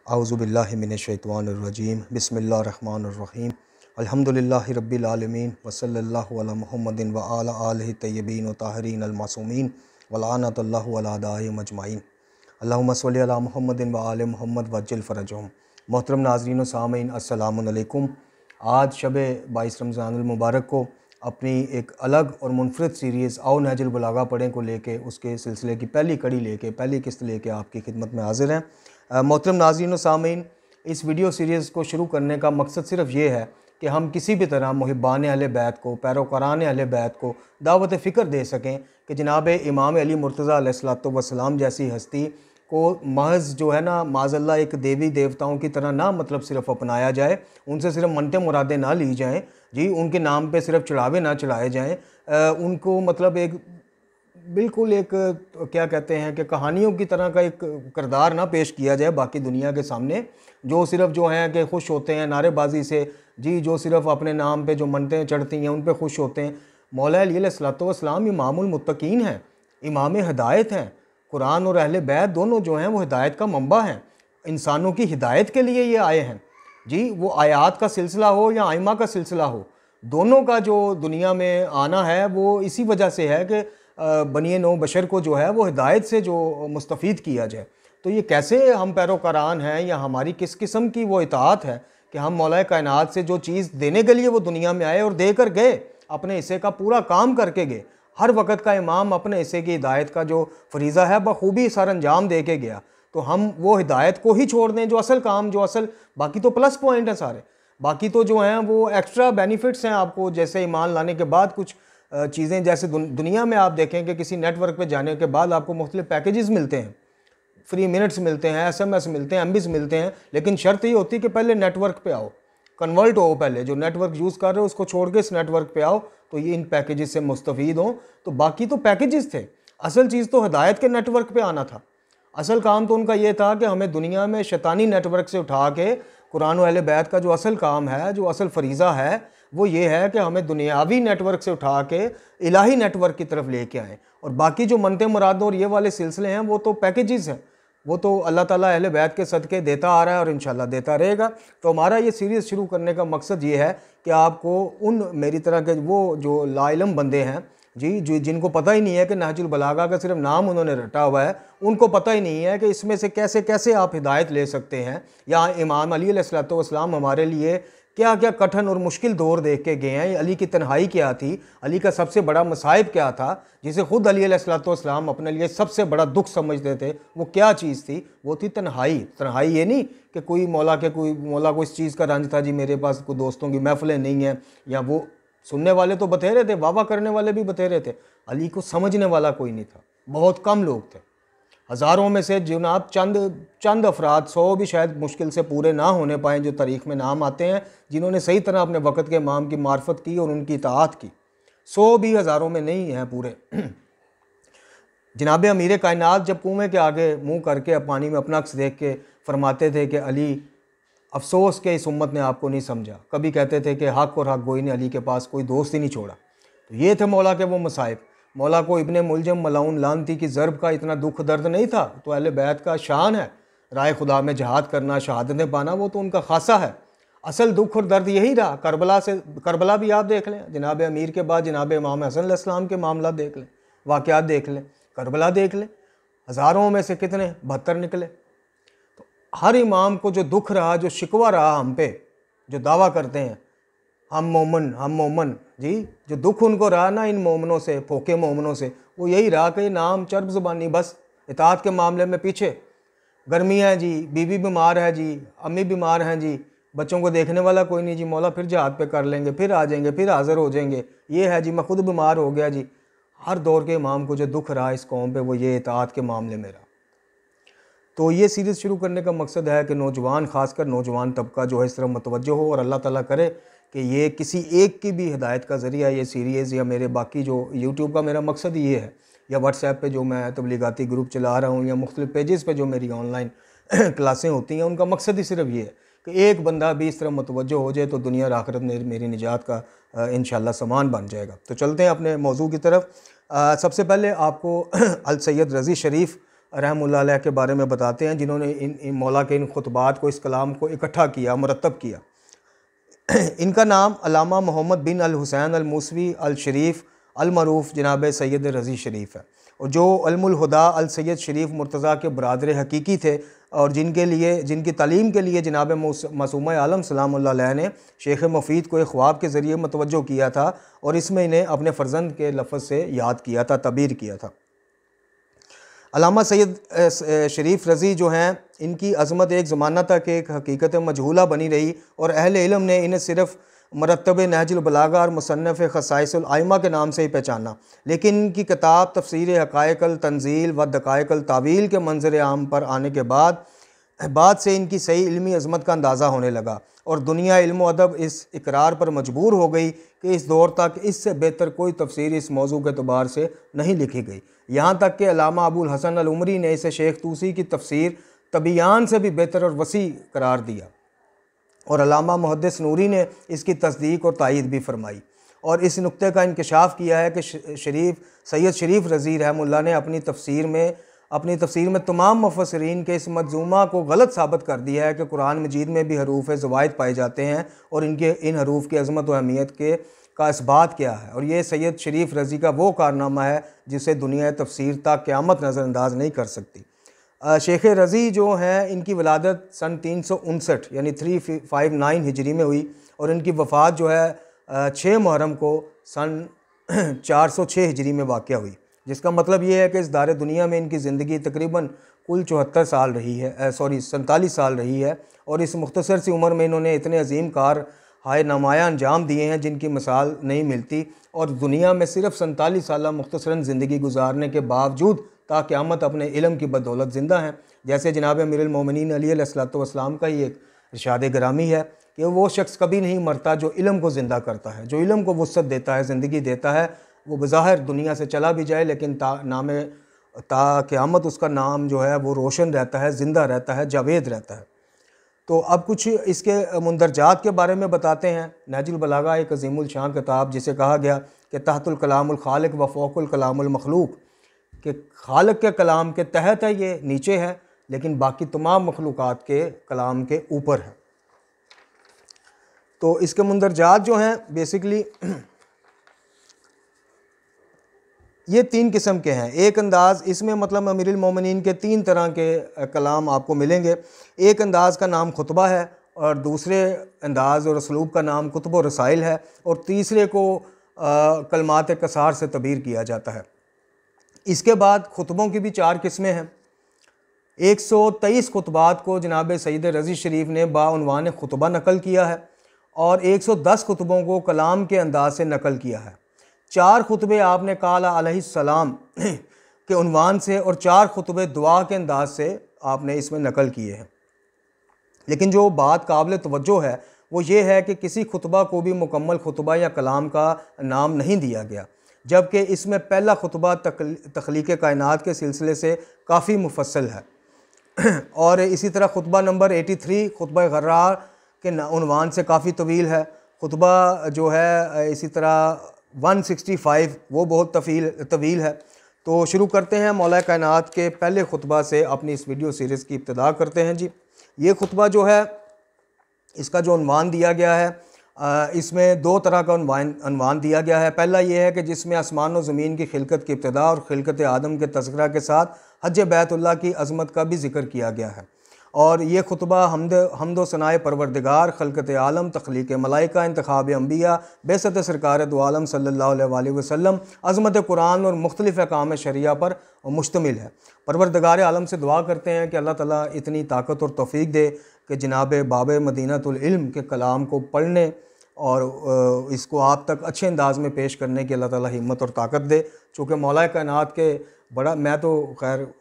औज़ुबिल्लाहि मिनश्शैतानिर्रजीम बिस्मिल्लाहिर्रहमानिर्रहीम अल्हम्दुलिल्लाहि रब्बिल आलमीन वसल्लल्लाहु अला मुहम्मदिन व आला आलिहि तय्यबीन व ताहिरीन अल मासूमीन व लानतुल्लाहि अला अदाइहिम अजमाइन अल्लाहुम्मा सल्लि अला मुहम्मदिन व आले मुहम्मद वज्जिल फरजहुम। मोहतरम नाज़रीन व सामीन अस्सलामु अलैकुम। आज शब 22 रमज़ानुल मुबारक को अपनी एक अलग और मुनफरद सीरीज़ आओ नहजुल बलागा पढ़ें को लेके उसके सिलसिले की पहली कड़ी लेके पहली किस्त लेके आपकी खिदमत में हाज़िर हैं। मोहतरम नाज़रीन व सामीन, इस वीडियो सीरीज़ को शुरू करने का मकसद सिर्फ ये है कि हम किसी भी तरह मुहिब्बान अहले बैत को, पैरोकारान अहले बैत को दावत फ़िक्र दे सकें कि जनाब इमाम अली मुर्तज़ा अलैहिस्सलातु वस्सलाम जैसी हस्ती को महज़ जो है ना माज़अल्लाह एक देवी देवताओं की तरह ना मतलब सिर्फ अपनाया जाए, उनसे सिर्फ मनते मुरादें ना ली जाएं जी, उनके नाम पे सिर्फ चढ़ावे ना चढ़ाए जाएं, उनको मतलब एक बिल्कुल एक क्या कहते हैं कि कहानियों की तरह का एक किरदार ना पेश किया जाए बाकी दुनिया के सामने, जो सिर्फ जो हैं कि खुश होते हैं नारेबाजी से जी, जो सिर्फ अपने नाम पे जो मनतें चढ़ती हैं उन पे खुश होते हैं। मौला अली अलैहिस्सलातु वस्सलाम इमामुल मुत्तकीन हैं, इमाम हिदायत हैं। कुरान और अहले बैत दोनों जो हैं वो हिदायत का मंबा हैं, इंसानों की हिदायत के लिए ये आए हैं जी। वो आयात का सिलसिला हो या आइमा का सिलसिला हो, दोनों का जो दुनिया में आना है वो इसी वजह से है कि बनी नौ बशर को जो है वो हिदायत से जो मुस्तफ़ीद किया जाए। तो ये कैसे हम पैरोकारान हैं या हमारी किस किस्म की वो इताअत है कि हम मौला कायनात से जो चीज़ देने के लिए वो दुनिया में आए और दे कर गए, अपने हिस्से का पूरा काम करके गए। हर वक़्त का इमाम अपने हिस्से की हिदायत का जो फरीज़ा है बखूबी सर अंजाम दे के गया, तो हम वो हिदायत को ही छोड़ दें जो असल काम, जो असल बाकी तो प्लस पॉइंट हैं सारे, बाकी तो जो हैं वो एक्स्ट्रा बेनिफिट्स हैं आपको, जैसे ईमान लाने के बाद कुछ चीज़ें, जैसे दुनिया में आप देखें कि किसी नेटवर्क पे जाने के बाद आपको मुख्तलिफ पैकेजेस मिलते हैं, फ्री मिनट्स मिलते हैं, SMS मिलते हैं, MBs मिलते हैं, लेकिन शर्त ये होती है कि पहले नेटवर्क पे आओ, कन्वर्ट हो, पहले जो नेटवर्क यूज़ कर रहे हो उसको छोड़ के इस नेटवर्क पे आओ तो ये इन पैकेजेस से मुस्तफ़ीद हो। तो बाकी तो पैकेजेस थे, असल चीज़ तो हिदायत के नेटवर्क पे आना था। असल काम तो उनका ये था कि हमें दुनिया में शैतानी नेटवर्क से उठा के कुरान व अहले बैत का जो असल काम है, जो असल फरीज़ा है, वो ये है कि हमें दुनियावी नेटवर्क से उठा के इलाही नेटवर्क की तरफ लेके आएँ। और बाकी जो मनते मुरादों और ये वाले सिलसिले हैं वो तो पैकेजेस हैं, वो तो अल्लाह ताला अहले बैत के सदक़े देता आ रहा है और इंशाल्लाह देता रहेगा। तो हमारा ये सीरीज़ शुरू करने का मकसद ये है कि आपको उन मेरी तरह के वो जो लाइलम बंदे हैं जी, जो जिनको पता ही नहीं है कि नहजुल बलागा का सिर्फ नाम उन्होंने रटा हुआ है, उनको पता ही नहीं है कि इसमें से कैसे कैसे आप हिदायत ले सकते हैं, या इमाम अली अलैहिस्सलातु वस्सलाम हमारे लिए क्या क्या कठिन और मुश्किल दौर देख के गए हैं। अली की तन्हाई क्या थी, अली का सबसे बड़ा मसाइब क्या था, जिसे ख़ुद अली अलैहिस्सलातु वस्सलाम अपने लिए सबसे बड़ा दुख समझते थे, वो क्या चीज़ थी, वो थी तन्हाई। तन्हाई ये नहीं कि कोई मौला को इस चीज़ का रंज था जी मेरे पास कोई दोस्तों की महफिलें नहीं हैं, या वो सुनने वाले तो बतेरे थे, वाह करने वाले भी बतेरे थे, अली को समझने वाला कोई नहीं था, बहुत कम लोग थे। हज़ारों में से जनाब चंद अफराद, 100 भी शायद मुश्किल से पूरे ना होने पाएँ जो तारीख़ में नाम आते हैं, जिन्होंने सही तरह अपने वक़्त के इमाम की मार्फत की और उनकी इताअत की। 100 भी हज़ारों में नहीं हैं पूरे। जनाब अमीर कायनात जब कुएँ के आगे मुँह करके पानी में अपना अक्स देख के फरमाते थे कि अली अफसोस के इस उम्मत ने आपको नहीं समझा, कभी कहते थे कि हक़ और हक़ गोई ने अली के पास कोई दोस्त ही नहीं छोड़ा। तो ये थे मौला के वो मसाइब। मौला को इब्ने मुलजम मलाउन लानती की ज़रब का इतना दुख दर्द नहीं था, तो अहले बैत का शान है राय खुदा में जहाद करना, शहादतें पाना, वो तो उनका खासा है। असल दुख और दर्द यही रहा। करबला भी आप देख लें, जनाब अमीर के बाद जनाब इमाम हसन अलैहिस्सलाम के मामला देख लें, वाक़यात देख लें, करबला देख लें, हज़ारों में से कितने 72 निकले। तो हर इमाम को जो दुख रहा, जो शिकवा रहा हम पे, जो दावा करते हैं हम मोमन जी, जो दुख उनको रहा ना इन मोमनों से, फोके मोमनों से, वो यही रहा कि नाम चर्ब ज़बानी, बस इताअत के मामले में पीछे। गर्मी है जी, बीवी बीमार है जी, अम्मी बीमार हैं जी, बच्चों को देखने वाला कोई नहीं जी, मौला फिर जहाद पे कर लेंगे, फिर आ जाएंगे, फिर हाज़िर हो जाएंगे, ये है जी, मैं खुद बीमार हो गया जी। हर दौर के इमाम को जो दुख रहा इस कौम पे, वो ये इताअत के मामले में रहा। तो ये सीरीज़ शुरू करने का मकसद है कि नौजवान, ख़ासकर नौजवान तबका जो है इस तरफ मुतवज्जो हो, और अल्लाह ताला करे कि ये किसी एक की भी हिदायत का ज़रिया ये सीरीज़, या मेरे बाकी जो यूट्यूब का मेरा मकसद ये है, या व्हाट्सएप पे जो मैं तबलीगाती ग्रुप चला रहा हूँ, या मुख्तलिफ़ पेजेस पे जो मेरी ऑनलाइन क्लासें होती हैं, उनका मकसद ही सिर्फ ये है कि एक बंदा भी इस तरह मुतवज्जो हो जाए तो दुनिया और आखिरत में मेरी निजात का इंशाअल्लाह सामान बन जाएगा। तो चलते हैं अपने मौजू की तरफ। सबसे पहले आपको अल सैयद रज़ी शरीफ रहमतुल्लाह अलैह के बारे में बताते हैं, जिन्होंने इन मौला के इन खुतबात को, इस कलाम को इकट्ठा किया, मुरतब किया। इनका नाम अल्लामा मोहम्मद बिन अल हुसैन अल मूसवी अल शरीफ अल मरूफ जनाब सैयद रज़ी शरीफ है, और जो अल्मुल हुदा अल सैयद शरीफ मुर्तज़ा के बरादर हकीकी थे, और जिनकी तालीम के लिए जनाब मासूमा आलम सलामुल्लाह अलैह ने शेख मुफीद को एक ख्वाब के ज़रिए मतवज्जो किया था, और इसमें इन्हें अपने फ़र्जंद के लफ्ज़ से याद किया था, तबीर किया था। अल्लामा सैयद शरीफ रज़ी जो हैं, इनकी अज़मत एक ज़माना तक एक हकीकत मजहूला बनी रही, और अहले इल्म ने इन्हें सिर्फ़ मरतब नहजुल बलागा और मुसन्नफ़ ख़साइसुल आइमा के नाम से ही पहचाना, लेकिन इनकी किताब तफ़सीर हक़ाइक़ुल तंज़ील व दक़ाइक़ुल तावील के मंज़र आम पर आने के बाद से इनकी सही इल्मी अज़मत का अंदाज़ा होने लगा, और दुनिया इल्म अदब इस इकरार पर मजबूर हो गई कि इस दौर तक इससे बेहतर कोई तफ़सीर इस मौजू के अतबार से नहीं लिखी गई। यहाँ तक कि अल्लामा अबुल हसन अल उमरी ने इसे शेख तूसी की तफ़सीर तबियान से भी बेहतर और वसी करार दिया, और अल्लामा मुहद्दिस नूरी ने इसकी तस्दीक और तायीद भी फरमाई, और इस नुक्ते का इंकशाफ किया है कि सैयद शरीफ रज़ी रहमतुल्लाह ने अपनी तफसीर में तमाम मुफस्सिरीन के इस मंजूमा को गलत साबित कर दिया है कि कुरान मजीद में भी हरूफ ज़वाइद पाए जाते हैं, और इन हरूफ की अज़मत व अहमियत का इसबात क्या है, और ये सैयद शरीफ रज़ी का वो कारनामा है जिसे दुनिया तफसीर तक क़यामत नज़रअंदाज नहीं कर सकती। शेख रज़ी जो हैं, इनकी वलादत सन 359 यानी 359 हिजरी में हुई, और इनकी वफ़ात जो है 6 मुहर्रम को सन 406 हिजरी में वाक़या हुई, जिसका मतलब ये है कि इस दारे दुनिया में इनकी ज़िंदगी तकरीबन कुल 74 साल रही है, 47 साल रही है, और इस मुख्तसर सी उम्र में इन्होंने इतने अजीम कार हाय नुमाया अंजाम दिए हैं जिनकी मिसाल नहीं मिलती, और दुनिया में सिर्फ 47 साल मुख्तसरन ज़िंदगी गुजारने के बावजूद ता क़यामत अपने इल्म की बदौलत ज़िंदा हैं। जैसे जनाब अमीरुल मोमिनीन अली अलैहिस्सलातु वस्सलाम का ही एक इरशाद गिरामी है कि वो शख्स कभी नहीं मरता जो इल्म को ज़िंदा करता है, जो इल्म को वुसअत देता है, ज़िंदगी देता है। वो बज़ाहिर दुनिया से चला भी जाए, लेकिन ता क़यामत उसका नाम जो है वो रोशन रहता है, ज़िंदा रहता है, जावेद रहता है। तो अब कुछ इसके मुंदरजात के बारे में बताते हैं। नहजुल बलागा एक अज़ीमुल शान किताब, जिसे कहा गया कि तहतुल कलामुल खालिक व फ़ौकुल कलामुल मखलूक, कि खालिक के कलाम के तहत है, ये नीचे है, लेकिन बाकी तमाम मखलूक़ात के कलाम के ऊपर है। तो इसके मुंदरजात जो हैं बेसिकली ये 3 किस्म के हैं। एक अंदाज़, इसमें मतलब अमीरुल मोमिनीन के 3 तरह के कलाम आपको मिलेंगे। एक अंदाज़ का नाम खुतबा है, और दूसरे अंदाज़ और असलूब का नाम कुतुब व रसाइल है, और तीसरे को कलमात कसार से तबीर किया जाता है। इसके बाद खुतबों की भी 4 किस्में हैं। 123 खुतबात को जनाब सैयद रज़ी शरीफ ने बाउनवान खुतबा नकल किया है, और 110 खुतबों को कलाम के अंदाज से नकल किया है। 4 खुतबे आपने काला अलैहिस्सलाम के उन्वान से, और 4 खुतबे दुआ के अंदाज से आपने इसमें नकल किए हैं। लेकिन जो बात काबिल तवज्जो है वो ये है कि किसी खुतबा को भी मुकम्मल खुतबा या कलाम का नाम नहीं दिया गया, जबकि इसमें पहला खुतबा तख्लीक़ कायनात के सिलसिले से काफ़ी मुफस्सल है। और इसी तरह खुतबा नंबर 83 खुतबा गर्रार के उन्वान से काफ़ी तवील है। खुतबा जो है इसी तरह 165 वो बहुत तवील है। तो शुरू करते हैं मौला कायनात के पहले खुतबा से, अपनी इस वीडियो सीरीज़ की इब्तिदा करते हैं जी। ये खुतबा जो है, इसका जो उन्वान दिया गया है, इसमें 2 तरह का उन्वान दिया गया है। पहला ये है कि जिसमें आसमान और ज़मीन की खिलकत की इब्तिदा और खिलकत आदम के तज़किरा के साथ हज बैतुल्लाह की अज़मत का भी ज़िक्र किया गया है। और ये खुतबा हम्द व सनाए परवरदिगार, खलकत आलम, तख्लीक़ मलाइका, इंतखाब अंबिया, बेसत सरकार दो आलम सल्लल्लाहु अलैहि वसल्लम, अज़मत कुरान और मुख्तलिफ़ अहकाम शरिया पर मुश्तमिल है। परवरदिगार आलम से दुआ करते हैं कि अल्लाह ताला इतनी ताकत और तौफ़ीक दे कि जनाब बाब मदीनतुल इल्म के कलाम को पढ़ने और इसको आप तक अच्छे अंदाज़ में पेश करने की अल्लाह ताला हिम्मत और ताकत दे। चूँकि मौला कायनात के बड़ा, मैं तो खैर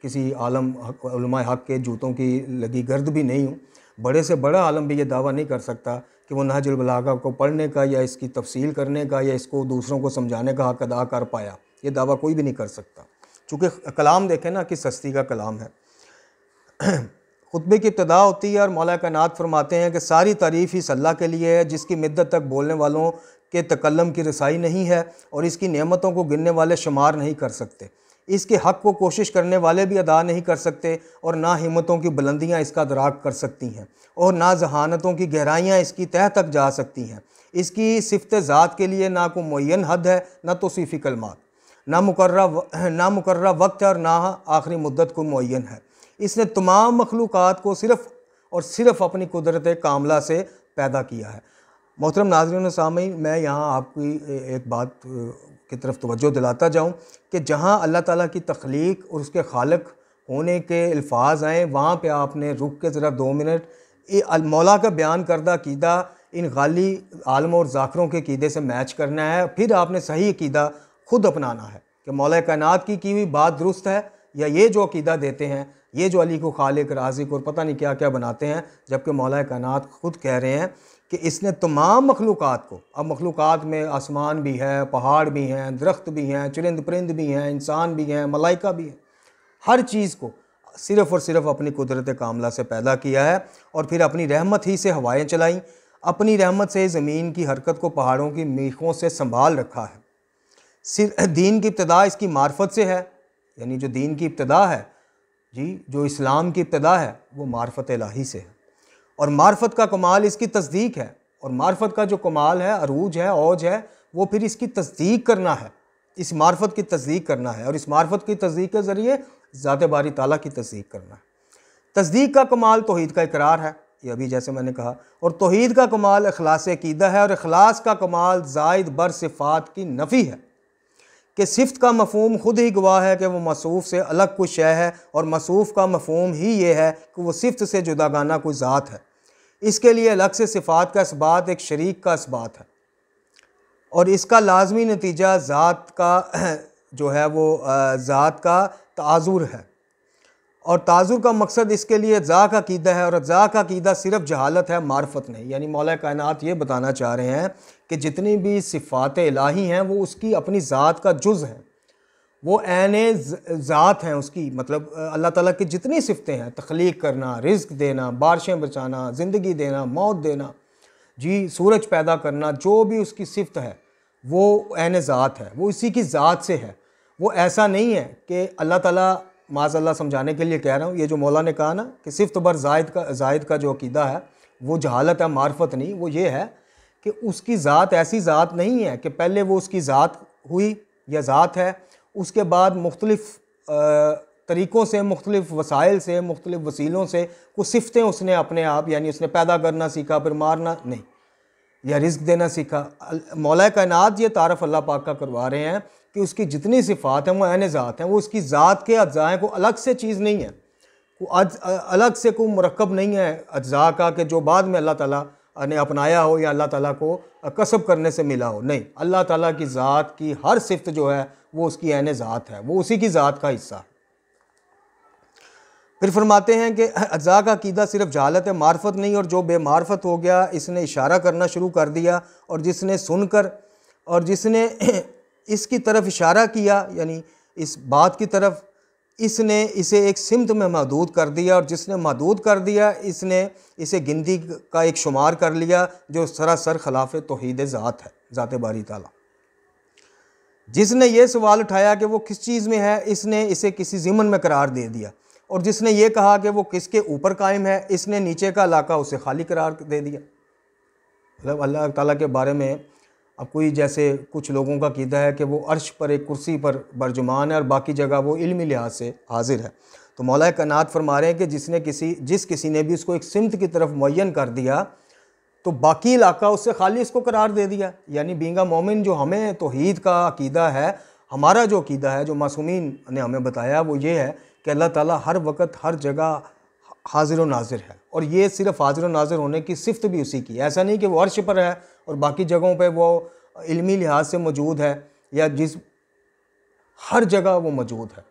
किसी आलम उलमाए हक़ के जूतों की लगी गर्द भी नहीं हूँ, बड़े से बड़ा आलम भी ये दावा नहीं कर सकता कि वो नहजुल बलागा को पढ़ने का या इसकी तफसील करने का या इसको दूसरों को समझाने का हक़ अदा कर पाया। ये दावा कोई भी नहीं कर सकता, चूँकि कलाम देखें ना किस हस्ती का कलाम है। खुतबे की इब्तिदा होती है और मौला कायनात फरमाते हैं कि सारी तारीफ़ इस अल्लाह के लिए है जिसकी मिद्दत तक बोलने वालों के तकल्लम की रसाई नहीं है और इसकी नेमतों को गिनने वाले शुमार नहीं कर सकते। इसके हक़ को कोशिश करने वाले भी अदा नहीं कर सकते, और ना हिम्मतों की बुलंदियाँ इसका दराक कर सकती हैं, और ना जहानतों की गहराइयाँ इसकी तह तक जा सकती हैं। इसकी सिफ़त ज़ात के लिए ना कोई मुअय्यन हद है, ना तौसीफ़ी कलमात, ना मुकर्रर वक्त है, और ना आखिरी मुद्दत को मुअय्यन है। इसने तमाम मखलूक़ात को सिर्फ़ और सिर्फ़ अपनी कुदरत कामला से पैदा किया है। मोहतरम नाज़रीन व सामीन, मैं यहाँ आपकी एक बात की तरफ तवज्जो दिलाता जाऊँ कि जहाँ अल्लाह ताला की तख्लीक और उसके खालिक होने के अल्फाज आएँ, वहाँ पे आपने रुक के ज़रा 2 मिनट मौला का बयान करदा अक़ीदा इन गाली आलम और ज़ाकरों के अक़ीदे से मैच करना है। फिर आपने सही अक़ीदा ख़ुद अपनाना है कि मौला कायनात की हुई बात दुरुस्त है, या ये जो अक़ीदा देते हैं, ये जो अली को खालिक, राज़िक और पता नहीं क्या क्या बनाते हैं, जबकि मौला कायनात ख़ुद कह रहे हैं कि इसने तमाम मखलूक़ात को, अब मखलूक़ात में आसमान भी है, पहाड़ भी हैं, दरख्त भी हैं, चरिंद परिंद भी हैं, इंसान भी हैं, मलाइका भी हैं, हर चीज़ को सिर्फ़ और सिर्फ अपनी कुदरत कामला से पैदा किया है, और फिर अपनी रहमत ही से हवाएं चलाई, अपनी रहमत से ज़मीन की हरकत को पहाड़ों की मीखों से संभाल रखा है। दीन की इब्तदा इसकी मार्फत से है, यानी जो दीन की इब्तदा है जी, जो इस्लाम की इब्तदा है वो मार्फत इलाही से है, और मार्फत का कमाल इसकी तस्दीक है, और मार्फत का जो कमाल है, अरूज है, औज है, वो फिर इसकी तस्दीक करना है, इस मार्फत की तस्दीक करना है, और इस मार्फत की तस्दीक के ज़रिए ज़ात बारी ताला की तस्दीक करना है। तस्दीक का कमाल तौहीद का इकरार है, ये अभी जैसे मैंने कहा, और तौहीद का कमाल इखलास अक़ीदा है, और इखलास का कमाल ज़ायद बर सिफ़ात की नफ़ी है कि सिफ़त का मफ़हूम ख़ुद ही गवाह है कि वो मसूफ़ से अलग कोई शय है, और मसूफ़ का मफ़हूम ही ये है कि वो सिफ़त से जुदागाना कोई ज़ात है। इसके लिए अलग से सिफ़ात का इसबात एक शरीक का इसबात है, और इसका लाजमी नतीजा ज़ात का जो है वो ज़ात का ताज़ुर है, और ताज़ुर का मकसद इसके लिए ज़ा का अक़ीदा है, और ज़ा का अक़ीदा सिर्फ़ जहालत है, मार्फत नहीं। यानी मौला कायनात ये बताना चाह रहे हैं कि जितनी भी सिफ़ात इलाही हैं वो उसकी अपनी ज़ात का जुज़ है, वो ऐने ज़ात हैं उसकी, मतलब अल्लाह ताला की जितनी सिफ़तें हैं, तख्लीक करना, रिज़्क़ देना, बारिशें बचाना, ज़िंदगी देना, मौत देना, जी सूरज पैदा करना, जो भी उसकी सिफ़त है वो ऐने ज़ात है, वो इसी की ज़ात से है। वो ऐसा नहीं है कि अल्लाह ताला, माज़अल्लाह समझाने के लिए कह रहा हूँ, ये जो मौला ने कहा ना कि सिफ़त बर ज़ायद का जो अक़ीदा है वो जहालत है, मार्फत नहीं। वो ये है कि उसकी ज़ात ऐसी ज़ात नहीं है कि पहले वो उसकी ज़ात हुई या ज़ात है, उसके बाद मुख्तलिफ़ तरीक़ों से, मुख्तलिफ़ वसाइल से, मुख्तलिफ़ वसीलों से कुछ सिफ़तें उसने अपने आप, यानी उसने पैदा करना सीखा, फिर मारना नहीं, या रिज़्क़ देना सीखा। मौला कायनात ये तारफ़ अल्लाह पाक का करवा रहे हैं कि उसकी जितनी सिफ़ात हैं वो ऐन ज़ात हैं, वो उसकी ज़ात के अज्ज़ा को अलग से चीज़ नहीं है, वो अलग से कोई मुरक्कब नहीं है अज्ज़ा का कि जो बाद में अल्लाह ताला ने अपनाया हो या अल्लाह ताला को कसब करने से मिला हो। नहीं, अल्लाह ताला की ज़ात की हर सिफ़त जो है वो उसकी ऐन ज़ात है, वो उसी की ज़ात का हिस्सा है। फिर फरमाते हैं कि अज्ज़ा का अक़ीदा सिर्फ जहालत है, मार्फत नहीं, और जो बेमार्फत हो गया इसने इशारा करना शुरू कर दिया, और जिसने सुनकर और जिसने इसकी तरफ इशारा किया, यानी इस बात की तरफ, इसने इसे एक सिमत में महदूद कर दिया, और जिसने महदूद कर दिया इसने इसे गिनती का एक शुमार कर लिया जो सरासर खिलाफ तौहीद ज़ात है, ज़ात बारी ताला। जिसने ये सवाल उठाया कि वो किस चीज़ में है, इसने इसे किसी ज़िमन में करार दे दिया, और जिसने ये कहा कि वो किसके ऊपर कायम है, इसने नीचे का इलाका उसे खाली करार दे दिया। मतलब अल्लाह ताला के बारे में अब कोई, जैसे कुछ लोगों का अक़ीदा है कि वो अर्श पर एक कुर्सी पर बरजुमान है और बाकी जगह वो इल्मी लिहाज से हाजिर है, तो मौला कायनात फरमा रहे हैं कि जिस किसी ने भी उसको एक सिमत की तरफ मुअय्यन कर दिया तो बाकी इलाका उससे खाली इसको करार दे दिया। यानी बींगा मोमिन, जो हमें तौहीद का अक़ीदा है, हमारा जो अक़ीदा है, जो मासूमीन ने हमें बताया, वो ये है कि अल्लाह ताला हर वक्त हर जगह हाजिर व नाज़िर है, और ये सिर्फ़ हाजिर व नाज़िर होने की सिफ़त भी उसी की है। ऐसा नहीं कि वो अर्श पर है और बाकी जगहों पे वो इल्मी लिहाज से मौजूद है, या जिस हर जगह वो मौजूद है।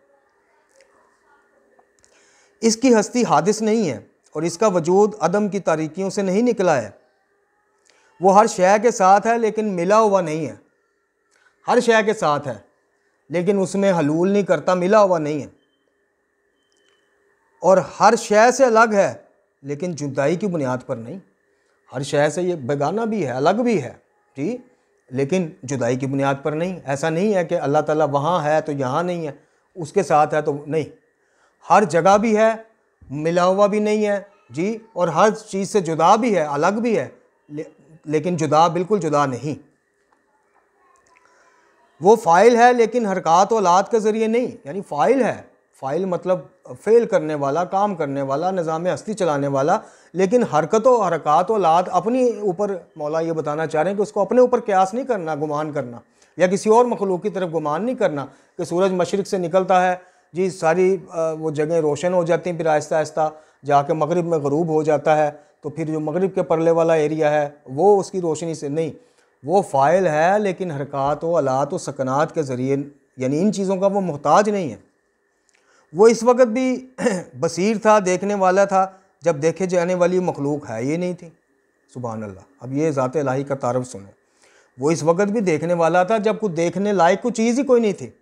इसकी हस्ती हादिस नहीं है, और इसका वजूद अदम की तारीकियों से नहीं निकला है। वो हर शय के साथ है लेकिन मिला हुआ नहीं है। हर शय के साथ है लेकिन उसमें हलूल नहीं करता, मिला हुआ नहीं है। और हर शय से अलग है लेकिन जुदाई की बुनियाद पर नहीं। हर शय से ये बेगाना भी है, अलग भी है जी, लेकिन जुदाई की बुनियाद पर नहीं। ऐसा नहीं है कि अल्लाह ताला वहाँ है तो यहाँ नहीं है, उसके साथ है तो नहीं, हर जगह भी है, मिला हुआ भी नहीं है जी, और हर चीज़ से जुदा भी है, अलग भी है, लेकिन जुदा बिल्कुल जुदा नहीं। वो फ़ाइल है लेकिन हरकत औलाद के ज़रिए नहीं, यानी फ़ाइल है, फ़ाइल मतलब फेल करने वाला, काम करने वाला, निज़ाम हस्ती चलाने वाला, लेकिन हरकत औलाद अपनी ऊपर मौला ये बताना चाह रहे हैं कि उसको अपने ऊपर क़यास नहीं करना, गुमान करना, या किसी और मखलूक की तरफ गुमान नहीं करना कि सूरज मशरिक़ से निकलता है जी, सारी वो जगह रोशन हो जाती हैं, फिर आहिस्ता आहिस्ता जाके मगरिब में ग़रूब हो जाता है, तो फिर जो मगरिब के परले वाला एरिया है वो उसकी रोशनी से नहीं, वो फ़ाइल है लेकिन हरकत व आलात व सकनात के ज़रिए, यानी इन चीज़ों का वो मोहताज नहीं है। वो इस वक्त भी बसीर था, देखने वाला था, जब देखे जाने वाली मखलूक है ये नहीं थी। सुभान अल्लाह। अब ये ज़ात इलाही का तारफ़ सुने, वो इस वक्त भी देखने वाला था जब कुछ देखने लायक कुछ चीज़ ही कोई नहीं थी।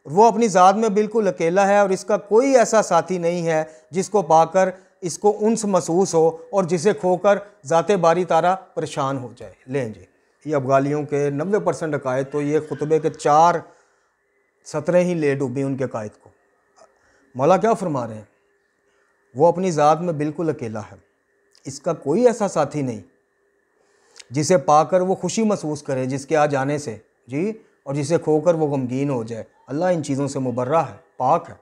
वो अपनी ज़ात में बिल्कुल अकेला है और इसका कोई ऐसा साथी नहीं है जिसको पाकर इसको उन्स महसूस हो और जिसे खोकर ज़ाते बारी तारा परेशान हो जाए। लें जी, ये अफ़गालियों के 90% अकायद तो ये खुतबे के 4 सतरें ही ले डूबी उनके अकायद को। मौला क्या फरमा रहे हैं, वो अपनी ज़ात में बिल्कुल अकेला है, इसका कोई ऐसा साथी नहीं जिसे पाकर वो खुशी महसूस करे जिसके आ जाने से जी, और जिसे खोकर वो गमगीन हो जाए। अल्लाह इन चीज़ों से मुबर्रा है, पाक है।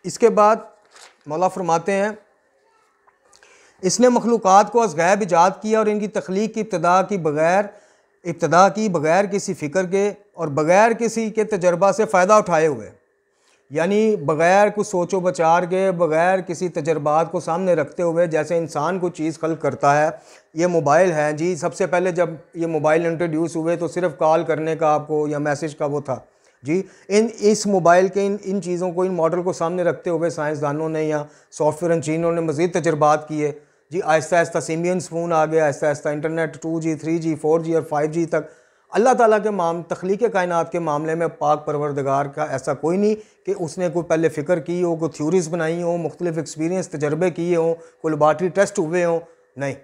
इसके बाद मौला फरमाते हैं, इसने मखलूक़ात को अज़-गैब ईजाद किया और इनकी तख्लीक की इब्तिदा की बग़ैर किसी फ़िक्र के और बग़ैर किसी के तजर्बा से फ़ायदा उठाए हुए, यानी बग़ैर कुछ सोचो बचार के, बग़ैर किसी तजर्बात को सामने रखते हुए। जैसे इंसान को चीज़ खल्क़ करता है, ये मोबाइल है जी, सबसे पहले जब ये मोबाइल इंट्रोड्यूस हुए तो सिर्फ़ कॉल करने का आपको या मैसेज का वो था जी। इस मोबाइल के इन चीज़ों को, इन मॉडल को सामने रखते हुए साइंसदानों ने या सॉफ्टवेयर इंजीनियरों ने मज़ीद तजर्बात किए जी। आहिस्ता आहिस्ता सिमियंस फ़ोन आ गया, Aahista Aahista internet 2G 3G 4G और 5G तक। अल्लाह ताला के तख्लीक़ कायनात के मामले में पाक परवरदिगार का ऐसा कोई नहीं कि उसने कोई पहले फ़िक्र की हो, कोई थ्योरीज़ बनाई हो, मुख्तलिफ़ एक्सपीरियंस तजर्बे किए हों, कोई लेबॉरेटरी टेस्ट हुए हों, नहीं।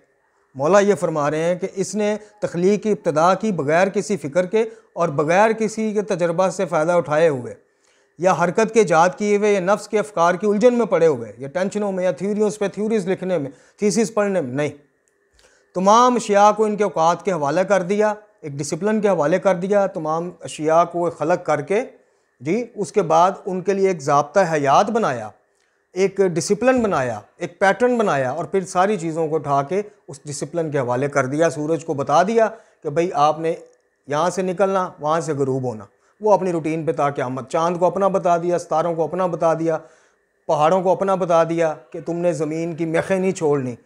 मौला ये फरमा रहे हैं कि इसने तख्लीक़ की इब्तिदा की बग़ैर किसी फ़िक्र के और बग़ैर किसी के तजर्बा से फ़ायदा उठाए हुए, या हरकत के ईजाद किए हुए, या नफ्स के अफ़कार की उलझन में पड़े हुए, या टेंशनों में, या थ्योरीज़ पे थ्योरीज़ लिखने में, थीसिस पढ़ने में, नहीं। तमाम अशिया को इनके औकात के हवाले कर दिया, एक डिसिप्लिन के हवाले कर दिया, तमाम अशिया को खलक करके जी। उसके बाद उनके लिए एक ज़ाब्ता हयात बनाया, एक डिसिप्लिन बनाया, एक पैटर्न बनाया, और फिर सारी चीज़ों को उठा के उस डिसिप्लिन के हवाले कर दिया। सूरज को बता दिया कि भाई आपने यहाँ से निकलना, वहाँ से ग़रूब होना, वो अपनी रूटीन पे था क़यामत। चाँद को अपना बता दिया, सितारों को अपना बता दिया, पहाड़ों को अपना बता दिया कि तुमने ज़मीन की मेखें नहीं छोड़नी,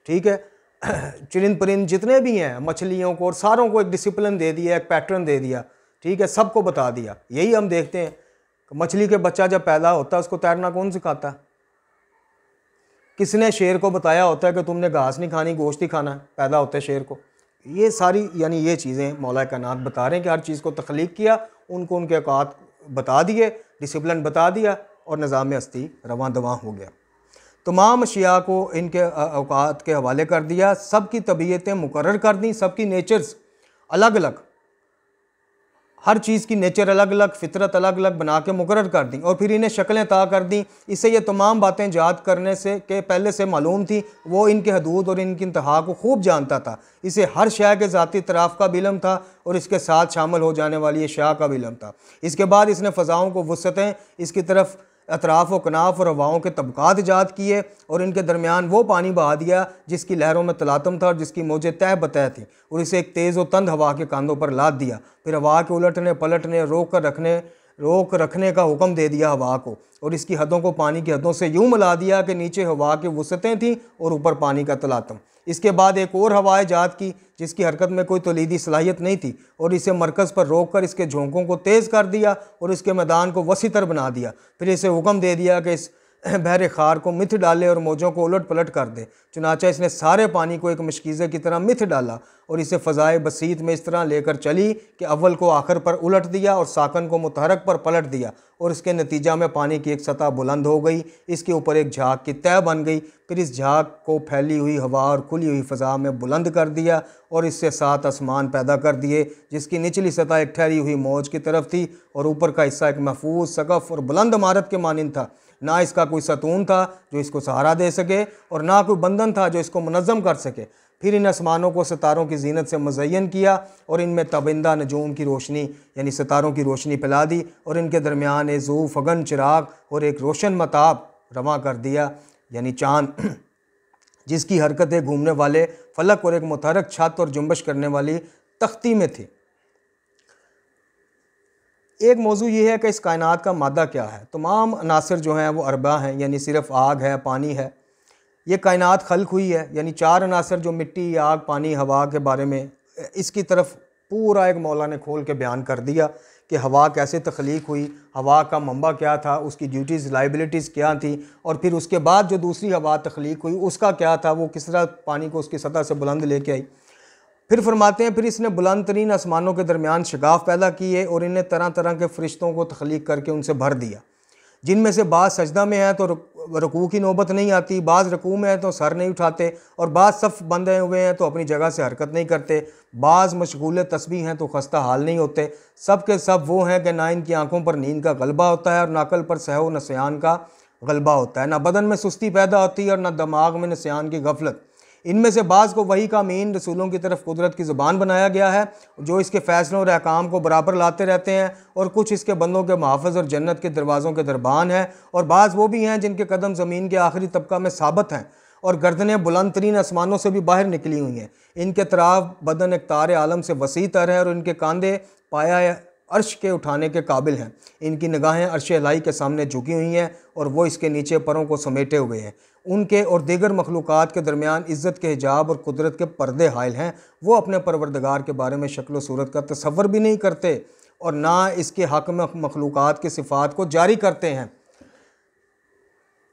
ठीक है। चरिंद परिंद जितने भी हैं, मछलियों को और सारों को एक डिसिप्लिन दे दिया, एक पैटर्न दे दिया, ठीक है, सबको बता दिया। यही हम देखते हैं, मछली के बच्चा जब पैदा होता है उसको तैरना कौन सिखाता है? किसने शेर को बताया होता है कि तुमने घास नहीं खानी, गोश्त ही खाना है? पैदा होता है शेर को। ये सारी यानी ये चीज़ें मौला कायनात बता रहे हैं कि हर चीज़ को तख्लीक किया, उनको उनके औकात बता दिए, डिसिप्लिन बता दिया, और निज़ाम हस्ती रवां दवां हो गया। तमाम अशिया को इनके औकात के हवाले कर दिया, सबकी तबीयतें मुकर्रर कर दी, सबकी नेचर्स अलग अलग, हर चीज़ की नेचर अलग अलग, फितरत अलग अलग बना के मुकर्रर कर दी, और फिर इन्हें शक्लें ता कर दी। इससे ये तमाम बातें याद करने से के पहले से मालूम थी। वो इनके हदूद और इनकी इंतहा को खूब जानता था। इसे हर शय के ज़ाती तराफ़ का भी इल्म था और इसके साथ शामिल हो जाने वाली अशिया का भी इल्म था। इसके बाद इसने फ़ज़ाओं को वसअतें, इसकी तरफ अतराफ़ व कनाफ और हवाओं के तबक़ात ईजाद किए, और इनके दरमियान वो पानी बहा दिया जिसकी लहरों में तलातम था और जिसकी मौजें तह बतह थी, और इसे एक तेज़ व तंद हवा के कांधों पर लाद दिया। फिर हवा के उलटने पलटने, रोक रखने का हुक्म दे दिया हवा को, और इसकी हदों को पानी की हदों से यूँ मिला दिया कि नीचे हवा की वसअतें थीं और ऊपर पानी का तलातम। इसके बाद एक और हवा ईजाद की जिसकी हरकत में कोई तौलीदी सलाहियत नहीं थी, और इसे मरकज़ पर रोक कर इसके झोंकों को तेज़ कर दिया और इसके मैदान को वसीतर बना दिया। फिर इसे हुक्म दे दिया कि इस बहरे खार को मिथ डाले और मौजों को उलट पलट कर दे। चुनाचा इसने सारे पानी को एक मशकीज़े की तरह मिथ डाला और इसे फ़ज़ाए बसीत में इस तरह लेकर चली कि अव्वल को आखिर पर उलट दिया और साकन को मुतहरक पर पलट दिया, और इसके नतीजा में पानी की एक सतह बुलंद हो गई, इसके ऊपर एक झाग की तह बन गई। फिर इस झाग को फैली हुई हवा और खुली हुई फ़ज़ा में बुलंद कर दिया और इससे 7 आसमान पैदा कर दिए, जिसकी निचली सतह एक ठहरी हुई मौज की तरफ थी और ऊपर का हिस्सा एक महफूज सकफ़ और बुलंद इमारत के मानिंद था। ना इसका कोई सतून था जो इसको सहारा दे सके और ना कोई बंधन था जो इसको मुनज़्ज़म कर सके। फिर इन आसमानों को सितारों की जीनत से मुज़य्यन किया और इनमें तबिंदा नजूम की रोशनी यानी सितारों की रोशनी फैला दी और इनके दरमियान एक ज़ू फगन चिराग और एक रोशन मताब रवा कर दिया यानी चाँद, जिसकी हरकतें घूमने वाले फलक और एक मुतहरक छत और जुम्बश करने वाली तख्ती में थी। एक मौजू ये है कि इस कायनात का मादा क्या है। तमाम अनासर जो हैं वो अरबा हैं, यानी सिर्फ आग है, पानी है। ये कायनात खल्क हुई है, यानी 4 अनासर जो मिट्टी, आग, पानी, हवा के बारे में इसकी तरफ पूरा एक मौला ने खोल के बयान कर दिया कि हवा कैसे तख्लीक हुई, हवा का मंबा क्या था, उसकी ड्यूटीज़ लाइबिलिटीज़ क्या थी, और फिर उसके बाद जो दूसरी हवा तख्लीक हुई उसका क्या था, वो किस तरह पानी को उसकी सतह से बुलंद लेके आई। फिर फरमाते हैं फिर इसने बुलंद तरीन आसमानों के दरमियान शगाफ पैदा किए और इन्हें तरह तरह के फ़रिश्तों को तख्लीक करके उनसे भर दिया, जिनमें से बाज़ सजदा में है तो रुकू की नौबत नहीं आती, बाज़ रुकू में है तो सर नहीं उठाते, और बाज़ सफ़ बंधे हुए हैं तो अपनी जगह से हरकत नहीं करते, बाज़ मशगूल तस्बीह हैं तो खस्ता हाल नहीं होते। सब के सब वो हैं कि ना इनकी आँखों पर नींद का गलबा होता है और नाकल पर सहव नस्यान का गलबा होता है, ना बदन में सुस्ती पैदा होती है और ना दिमाग में नस्यान की गफलत। इनमें से बाज़ को वही का अमीन रसूलों की तरफ कुदरत की ज़ुबान बनाया गया है जो इसके फ़ैसलों और अहकाम को बराबर लाते रहते हैं, और कुछ इसके बंदों के मुहाफ़िज़ और जन्नत के दरवाज़ों के दरबान हैं, और बाज़ वो भी हैं जिनके कदम ज़मीन के आखिरी तबका में साबित हैं और गर्दनें बुलंद तरीन आसमानों से भी बाहर निकली हुई हैं। इनके तराफ बदन एक तारे आलम से वसी तर है और इनके कांधे पाया अर्श के उठाने के काबिल हैं। इनकी निगाहें अर्श इलाही के सामने झुकी हुई हैं और वो इसके नीचे परों को समेटे हुए हैं। उनके और दीगर मखलूक़ात के दरमियान इज़्ज़त के हिजाब और कुदरत के पर्दे हायल हैं। वो अपने परवरदिगार के बारे में शक्ल व सूरत का तसव्वुर भी नहीं करते और ना इसके हक़ में मखलूक़ात की सिफ़ात को जारी करते हैं।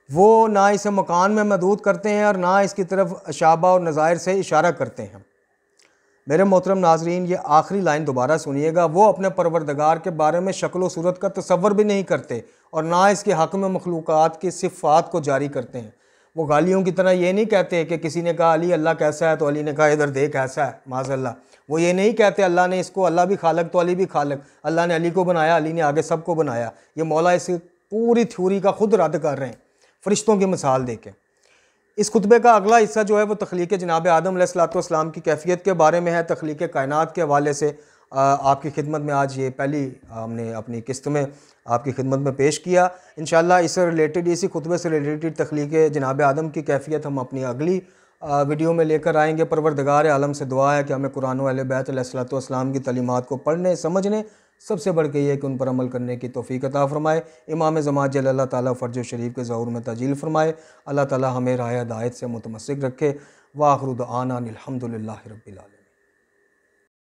वो ना इसे मकान में महदूद करते हैं और ना इसकी तरफ अशाबा और नज़ायर से इशारा करते हैं। मेरे मोहतरम नाजरीन, ये आखिरी लाइन दोबारा सुनिएगा। वो अपने परवरदिगार के बारे में शक्ल व सूरत का तसव्वुर भी नहीं करते और ना इसके हक़ में मखलूक़ात की सिफ़ात को जारी करते हैं। वो गालियों की तरह ये नहीं कहते कि किसी ने कहा अली अल्लाह कैसा है तो अली ने कहा इधर देख ऐसा है माज़अल्लाह। वो ये नहीं कहते अल्लाह ने इसको, अल्लाह भी खालक तो अली भी खालक, अल्लाह ने अली को बनाया, अली ने आगे सबको बनाया। ये मौला इस पूरी थ्योरी का खुद रद्द कर रहे हैं फ़रिश्तों की मिसाल दे के। इस खुतबे का अगला हिस्सा जो है वो तख्लीक़ जनाब आदम अलैहिस्सलाम की कैफियत के बारे में है। तख्लीक़ कायनात के हवाले से आपकी खिदमत में आज ये पहली हमने अपनी किस्त में आपकी खिदमत में पेश किया। इंशाअल्लाह इससे रिलेटेड, इसी खुतबे से रिलेटेड तख्लीक़ जनाब आदम की कैफियत हम अपनी अगली वीडियो में लेकर आएंगे। परवरदिगार आलम से दुआ है कि हमें कुरान व अहले बैत अलैहिस्सलाम की तालीमात को पढ़ने, समझने, सबसे बढ़ के ये कि उन पर अमल करने की तौफ़ीक़ अता फ़रमाए। इमाम ज़मात जल अल्लाह ताला फ़र्ज शरीफ के ज़हूर में ताजील फ़रमाए। अल्लाह ताला हमें राह हिदायत से मुतमस्सिक रखे। व आखिरु दुआना अनिल हम्दुलिल्लाहि रब्बिल आलमीन।